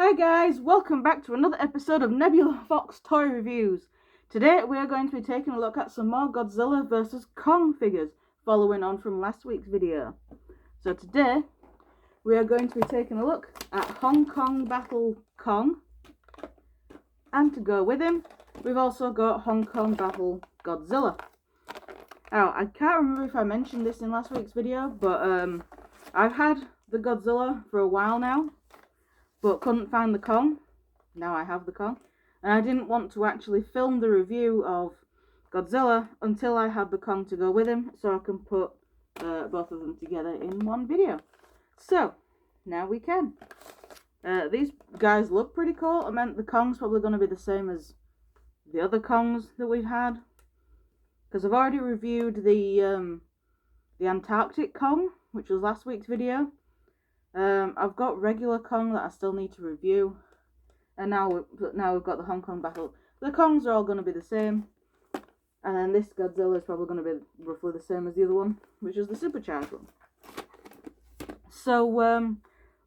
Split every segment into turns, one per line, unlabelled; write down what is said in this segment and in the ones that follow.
Hi guys, welcome back to another episode of Nebula Fox Toy Reviews. Today we are going to be taking a look at some more Godzilla vs. Kong figures, following on from last week's video. So today we are going to be taking a look at Hong Kong Battle Kong, and to go with him we've also got Hong Kong Battle Godzilla. Now I can't remember if I mentioned this in last week's video, but I've had the Godzilla for a while now, but couldn't find the Kong. Now I have the Kong, and I didn't want to actually film the review of Godzilla until I had the Kong to go with him, so I can put both of them together in one video. So now we can. These guys look pretty cool. I meant the Kong's probably going to be the same as the other Kongs that we've had, because I've already reviewed the Antarctic Kong, which was last week's video. I've got regular Kong that I still need to review, and now we've got the Hong Kong Battle. The Kongs are all going to be the same, and then this Godzilla is probably going to be roughly the same as the other one, which is the supercharged one. So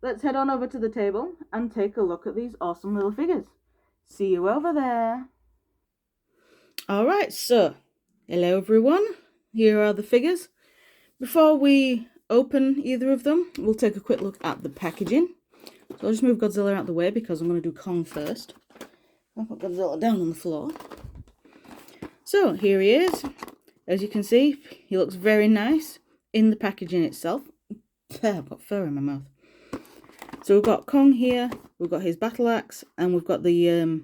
let's head on over to the table and take a look at these awesome little figures. See you over there. Alright, so hello everyone, here are the figures. Before we open either of them, we'll take a quick look at the packaging. So I'll just move Godzilla out of the way because I'm going to do Kong first. I'll put Godzilla down on the floor. So here he is. As you can see, he looks very nice in the packaging itself. I've got fur in my mouth. So we've got Kong here, we've got his battle axe, and we've got the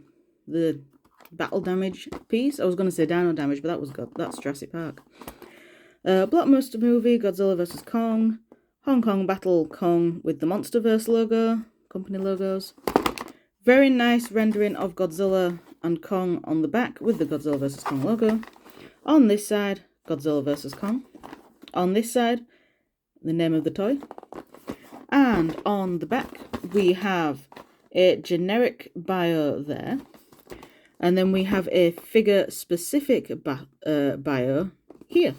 battle damage piece. I was going to say dino damage, but that's Jurassic Park. Blockbuster movie, Godzilla vs. Kong, Hong Kong Battle Kong with the Monsterverse logo, company logos. Very nice rendering of Godzilla and Kong on the back with the Godzilla vs. Kong logo. On this side, Godzilla vs. Kong. On this side, the name of the toy. And on the back, we have a generic bio there. And then we have a figure-specific bio here.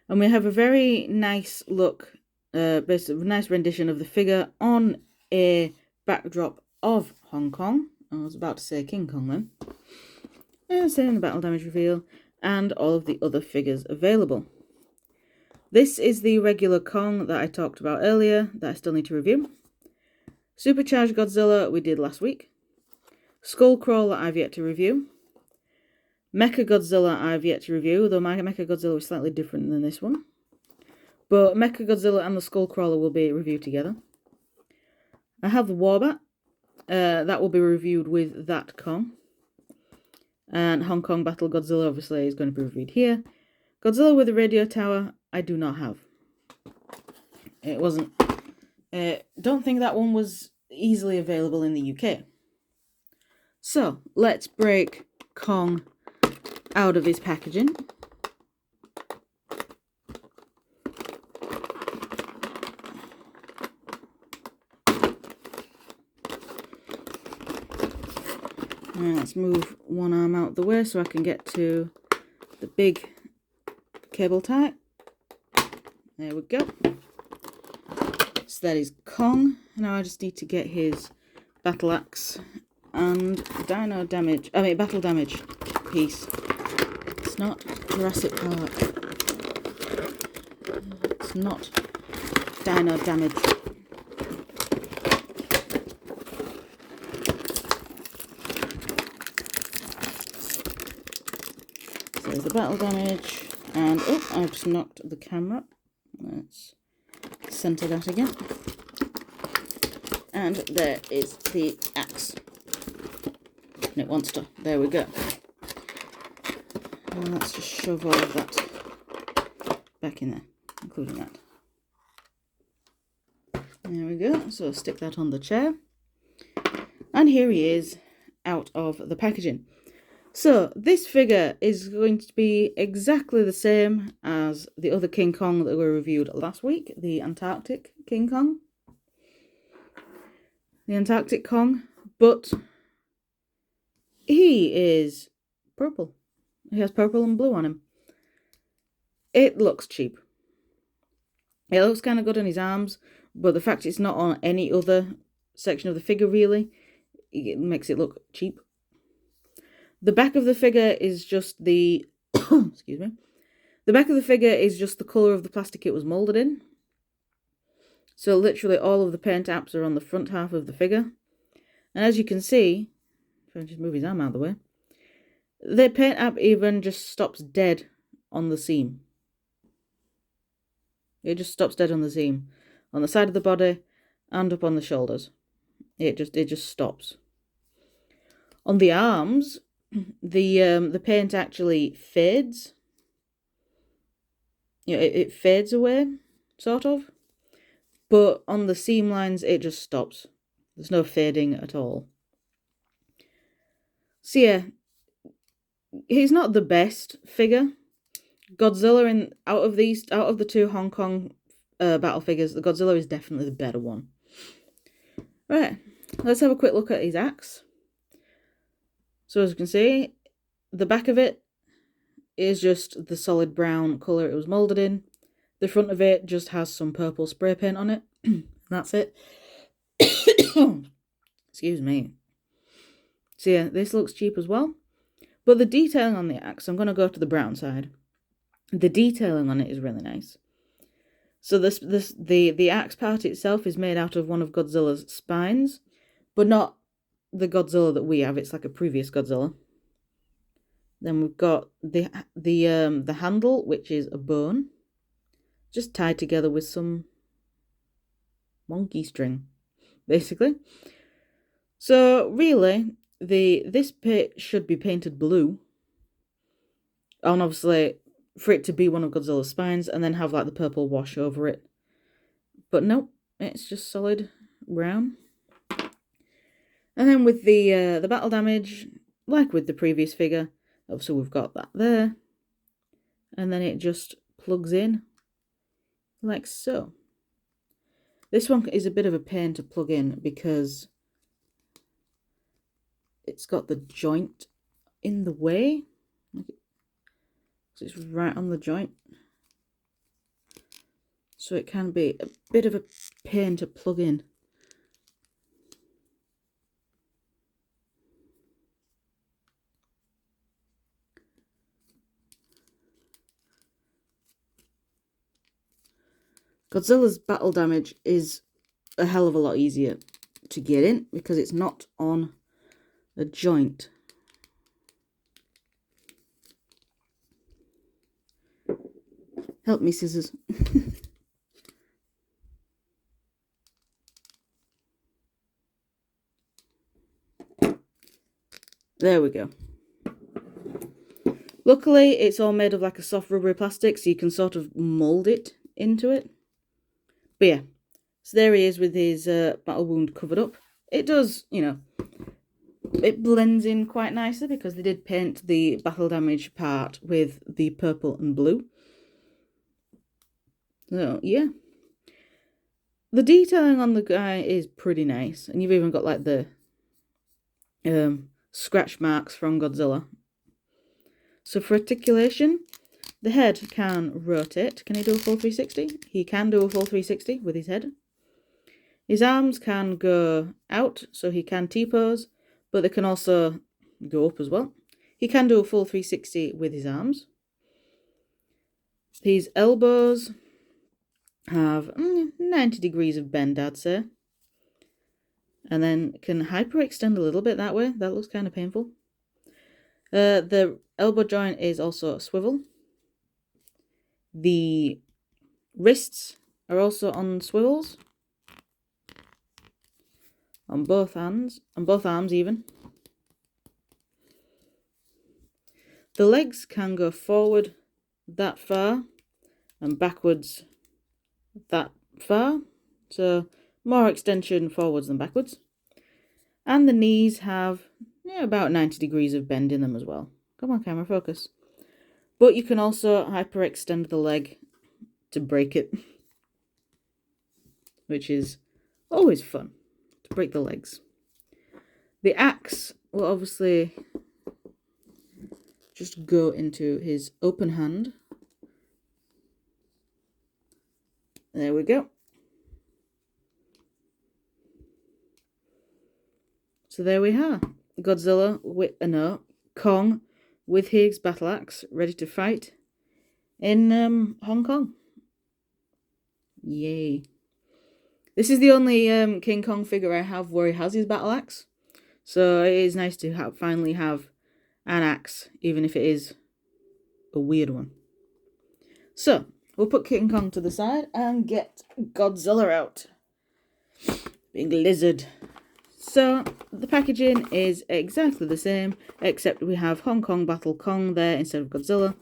And we have a very nice look, basically nice rendition of the figure on a backdrop of Hong Kong. I was about to say King Kong then. And same the battle damage reveal, and all of the other figures available. This is the regular Kong that I talked about earlier, that I still need to review. Supercharged Godzilla we did last week. Skullcrawler I've yet to review. Mechagodzilla I've yet to review, though my Mechagodzilla was slightly different than this one. But Mechagodzilla and the Skullcrawler will be reviewed together. I have the Warbat. That will be reviewed with that Kong. And Hong Kong Battle Godzilla obviously is going to be reviewed here. Godzilla with a radio tower I do not have. It wasn't... don't think that one was easily available in the UK. So, let's break Kong out of his packaging. And let's move one arm out the way so I can get to the big cable tie. There we go. So that is Kong. Now I just need to get his battle axe and battle damage piece. It's not Jurassic Park. It's not dino damage. So there's the battle damage, and oh, I've just knocked the camera. Let's center that again. And there is the axe. And it wants to. There we go. And let's just shove all of that back in there, including that. There we go. So stick that on the chair. And here he is out of the packaging. So this figure is going to be exactly the same as the other King Kong that we reviewed last week, the Antarctic King Kong. The Antarctic Kong, but he is purple. He has purple and blue on him. It looks cheap. It looks kind of good on his arms, but the fact it's not on any other section of the figure, really. It makes it look cheap. The back of the figure is just the... excuse me. The back of the figure is just the colour of the plastic it was moulded in. So literally all of the paint apps are on the front half of the figure. And as you can see, if I just move his arm out of the way, the paint app even just stops dead on the seam. It just stops dead on the seam. On the side of the body and up on the shoulders. It just stops. On the arms, the paint actually fades. You know, it fades away, sort of. But on the seam lines, it just stops. There's no fading at all. So yeah, he's not the best figure. Godzilla, out of the two Hong Kong battle figures, the Godzilla is definitely the better one. Right, let's have a quick look at his axe. So as you can see, the back of it is just the solid brown colour it was moulded in. The front of it just has some purple spray paint on it. That's it. Excuse me. So yeah, this looks cheap as well. But the detailing on the axe, I'm going to go to the brown side. The detailing on it is really nice. So the axe part itself is made out of one of Godzilla's spines, but not the Godzilla that we have. It's like a previous Godzilla. Then we've got the handle, which is a bone, just tied together with some monkey string, basically. So really, this bit should be painted blue, and obviously for it to be one of Godzilla's spines, and then have like the purple wash over it. But nope, it's just solid brown. And then with the battle damage, like with the previous figure, obviously we've got that there, and then it just plugs in like so. This one is a bit of a pain to plug in because it's got the joint in the way. So it's right on the joint. So it can be a bit of a pain to plug in. Godzilla's battle damage is a hell of a lot easier to get in because it's not on a joint. Help me, scissors. There we go. Luckily, it's all made of like a soft rubbery plastic, so you can sort of mould it into it. But yeah, so there he is with his battle wound covered up. It does, you know, it blends in quite nicely because they did paint the battle damage part with the purple and blue. So yeah, the detailing on the guy is pretty nice, and you've even got like the scratch marks from Godzilla. So for articulation, the head can rotate. Can he do a full 360? He can do a full 360 with his head. His arms can go out, so he can T-pose, but they can also go up as well. He can do a full 360 with his arms. His elbows have 90 degrees of bend, I'd say. And then can hyperextend a little bit that way. That looks kind of painful. The elbow joint is also a swivel. The wrists are also on swivels. On both hands, on both arms even. The legs can go forward that far and backwards that far. So more extension forwards than backwards. And the knees have about 90 degrees of bend in them as well. Come on, camera, focus. But you can also hyperextend the leg to break it, which is always fun, to break the legs. The axe will obviously just go into his open hand. There we go. So there we are. Godzilla with, Kong with his battle axe, ready to fight in Hong Kong. Yay. This is the only King Kong figure I have where he has his battle axe. So it is nice to finally have an axe, even if it is a weird one. So, we'll put King Kong to the side and get Godzilla out. Big lizard. So, the packaging is exactly the same, except we have Hong Kong Battle Kong there instead of Godzilla.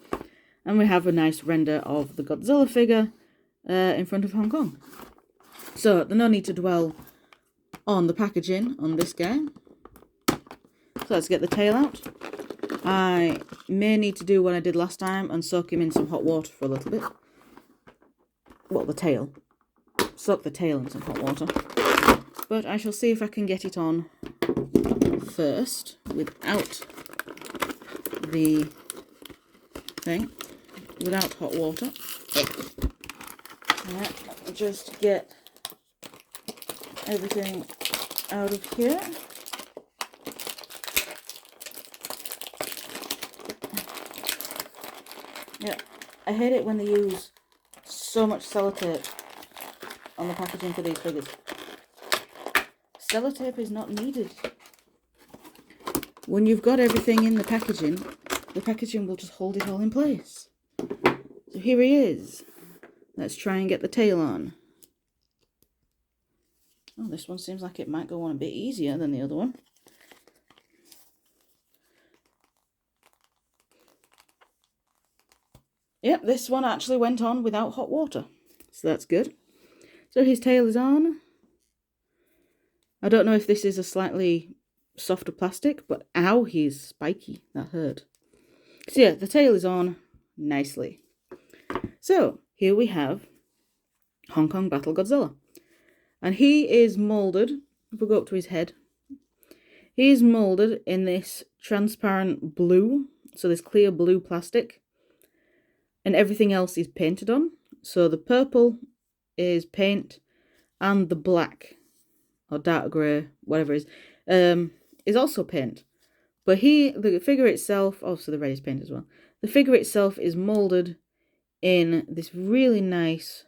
And we have a nice render of the Godzilla figure in front of Hong Kong. So, there's no need to dwell on the packaging on this guy. So let's get the tail out. I may need to do what I did last time and soak him in some hot water for a little bit. Well, the tail. Soak the tail in some hot water. But I shall see if I can get it on first without the thing. Without hot water. Right, just get everything out of here. Yeah, I hate it when they use so much sellotape on the packaging for these figures. Sellotape is not needed. When you've got everything in the packaging will just hold it all in place. So here he is. Let's try and get the tail on. Oh, this one seems like it might go on a bit easier than the other one. Yep, this one actually went on without hot water. So that's good. So his tail is on. I don't know if this is a slightly softer plastic, but ow, he's spiky. That hurt. So yeah, the tail is on nicely. So here we have Hong Kong Battle Godzilla. And he is moulded, if we go up to his head, he is moulded in this transparent blue, so this clear blue plastic, and everything else is painted on. So the purple is paint, and the black, or dark grey, whatever it is also paint. But the figure itself, also the red is paint as well, the figure itself is moulded in this really nice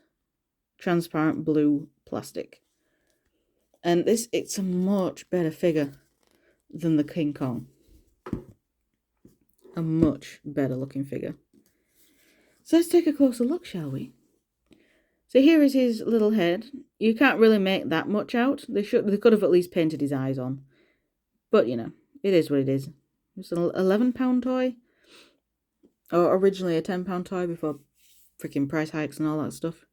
transparent blue plastic. And it's a much better figure than the King Kong. A much better looking figure. So let's take a closer look, shall we? So here is his little head. You can't really make that much out. They could have at least painted his eyes on. But, you know, it is what it is. It's an £11 toy. Or originally a £10 toy before freaking price hikes and all that stuff.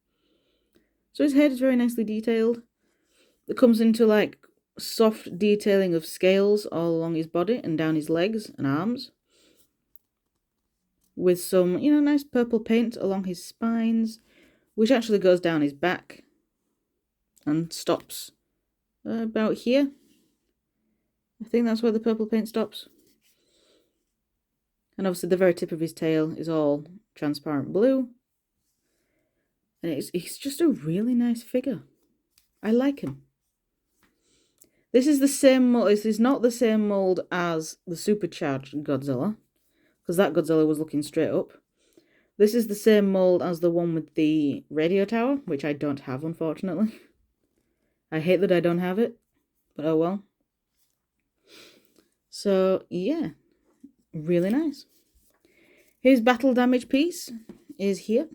So his head is very nicely detailed. It comes into like soft detailing of scales all along his body and down his legs and arms. With some, you know, nice purple paint along his spines, which actually goes down his back and stops about here. I think that's where the purple paint stops. And obviously the very tip of his tail is all transparent blue. And it's just a really nice figure. I like him. This is the same mold. This is not the same mold as the supercharged Godzilla, because that Godzilla was looking straight up. This is the same mold as the one with the radio tower, which I don't have, unfortunately. I hate that I don't have it, but oh well. So, yeah, really nice. His battle damage piece is here.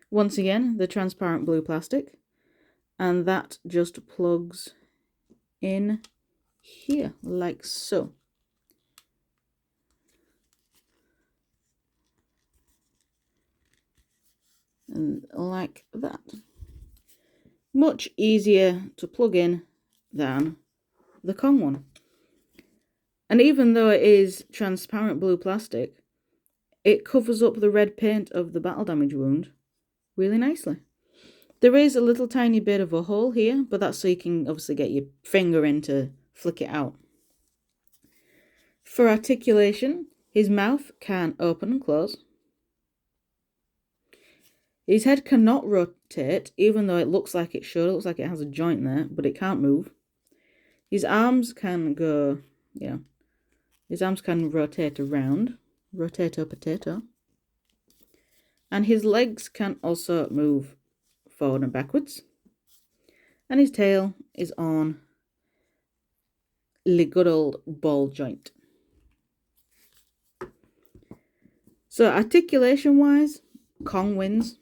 Once again, the transparent blue plastic. And that just plugs in here, like so. And like that. Much easier to plug in than the Kong one. And even though it is transparent blue plastic, it covers up the red paint of the battle damage wound really nicely. There is a little tiny bit of a hole here, but that's so you can obviously get your finger in to flick it out. For articulation, his mouth can open and close. His head cannot rotate, even though it looks like it should. It looks like it has a joint there, but it can't move. His arms can go, his arms can rotate around, rotato potato. And his legs can also move forward and backwards. And his tail is on the good old ball joint. So articulation-wise, Kong wins.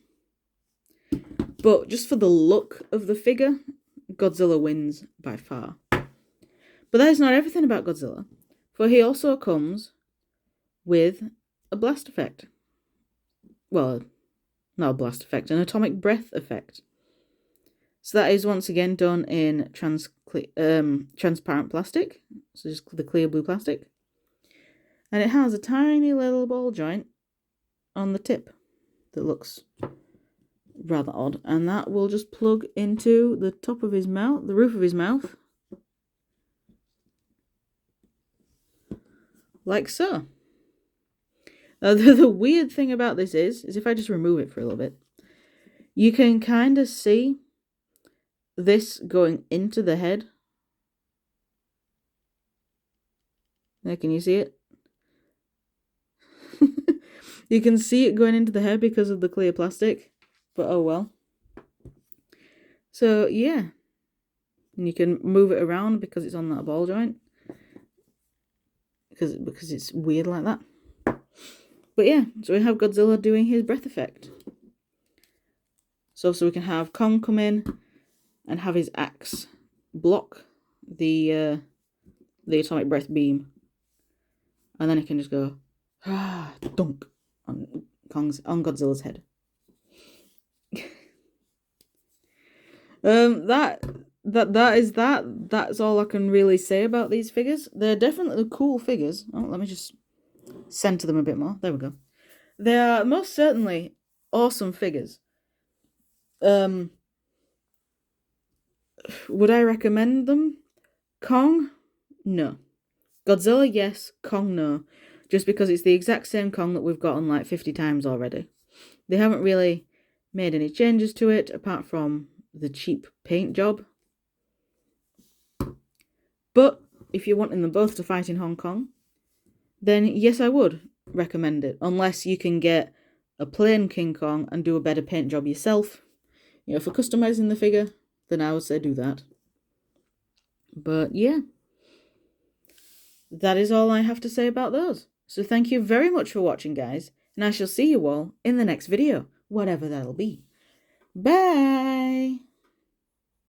But just for the look of the figure, Godzilla wins by far. But that is not everything about Godzilla, for he also comes with a blast effect. Well, not a blast effect, an atomic breath effect. So that is once again done in transparent plastic, so just the clear blue plastic. And it has a tiny little ball joint on the tip that looks rather odd, and that will just plug into the top of his mouth, the roof of his mouth, like so. Now, the weird thing about this is if I just remove it for a little bit, you can kind of see this going into the head. There, can you see it? You can see it going into the head because of the clear plastic, but oh well. So yeah, and you can move it around because it's on that ball joint, because it's weird like that. But yeah, so we have Godzilla doing his breath effect. So we can have Kong come in and have his axe block the atomic breath beam, and then it can just go dunk on Godzilla's head. That's all I can really say about these figures. They're definitely cool figures. Oh, let me just center them a bit more. There we go. They are most certainly awesome figures. Would I recommend them? Kong? No. Godzilla, yes. Kong, no. Just because it's the exact same Kong that we've gotten like 50 times already. They haven't really made any changes to it, apart from the cheap paint job. But if you're wanting them both to fight in Hong Kong, then yes, I would recommend it. Unless you can get a plain King Kong and do a better paint job yourself. For customizing the figure, then I would say do that. But yeah, that is all I have to say about those. So thank you very much for watching, guys, and I shall see you all in the next video, whatever that'll be. Bye!